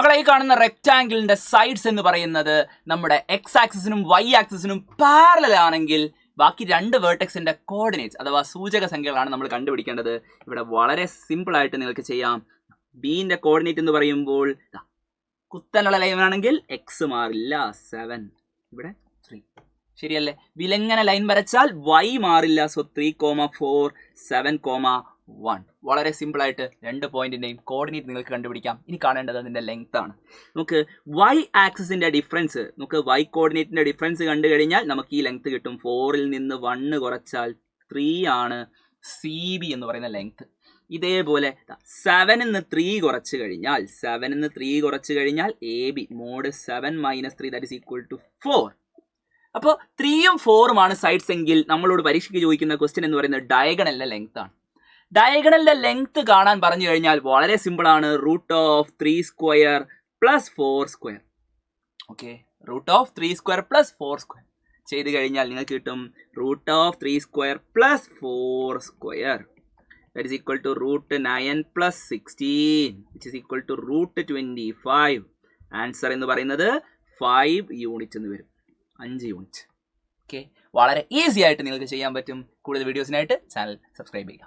മക്കളെ ഈ കാണുന്ന റെക്റ്റാങ്കിളിന്റെ സൈഡ്സ് എന്ന് പറയുന്നത് നമ്മുടെ എക്സ് ആക്സിസിനും വൈ ആക്സിസിനും പാരലൽ ആണെങ്കിൽ ബാക്കി രണ്ട് വേർട്ടെക്സിന്റെ കോർഡിനേറ്റ്സ് അഥവാ സൂചക സംഖ്യകളാണ് നമ്മൾ കണ്ടുപിടിക്കേണ്ടത്. ഇവിടെ വളരെ സിമ്പിൾ ആയിട്ട് നിങ്ങൾക്ക് ചെയ്യാം. ബിന്റെ കോർഡിനേറ്റ് എന്ന് പറയുമ്പോൾ കുത്തനുള്ള ലൈൻ ആണെങ്കിൽ എക്സ് മാറില്ല 7, ഇവിടെ 3, ശരിയല്ലേ? വിലങ്ങനെ ലൈൻ വരച്ചാൽ y മാറില്ല. സോ 3,4 7,1. വളരെ സിമ്പിൾ ആയിട്ട് രണ്ട് പോയിന്റിന്റെയും കോർഡിനേറ്റ് നിങ്ങൾക്ക് കണ്ടുപിടിക്കാം. ഇനി കാണേണ്ടത് അതിന്റെ ലെങ്ത് ആണ്. നമുക്ക് y ആക്സിസിന്റെ ഡിഫറൻസ്, നമുക്ക് y കോർഡിനേറ്റിന്റെ ഡിഫറൻസ് കണ്ടു കഴിഞ്ഞാൽ നമുക്ക് ഈ ലെങ്ത് കിട്ടും. 4ൽ നിന്ന് 1 കുറച്ചാൽ 3 ആണ് CB എന്ന് പറയുന്ന ലെങ്ത്. ഇതേപോലെ 7ൽ നിന്ന് 3 കുറച്ച് കഴിഞ്ഞാൽ AB mod 7 - 3 that is equal to 4. അപ്പോൾ 3ഉം 4ഉം ആണ് സൈഡ്സ് എങ്കിൽ നമ്മളോട് പരീക്ഷയ്ക്ക് ചോദിക്കുന്ന ക്വസ്റ്റ്യൻ എന്ന് പറയുന്നത് ഡയഗണലിന്റെ ലെങ്ത് ആണ്. ഡയഗണലിന്റെ ലെങ്ത് കാണാൻ പറഞ്ഞു കഴിഞ്ഞാൽ വളരെ സിമ്പിൾ ആണ്. √3² + 4². ഓക്കെ, √3² + 4² ചെയ്ത് കഴിഞ്ഞാൽ നിങ്ങൾക്ക് കിട്ടും √3² + 4². That is equal to √9 + 16 which is equal to √25. Answer എന്ന് പറയുന്നത് 5 യൂണിറ്റ് എന്ന് വരും. 5 യൂണിറ്റ്. ഓക്കെ, വളരെ ഈസി ആയിട്ട് നിങ്ങൾക്ക് ചെയ്യാൻ പറ്റും. കൂടുതൽ വീഡിയോസിനായിട്ട് ചാനൽ സബ്സ്ക്രൈബ് ചെയ്യുക.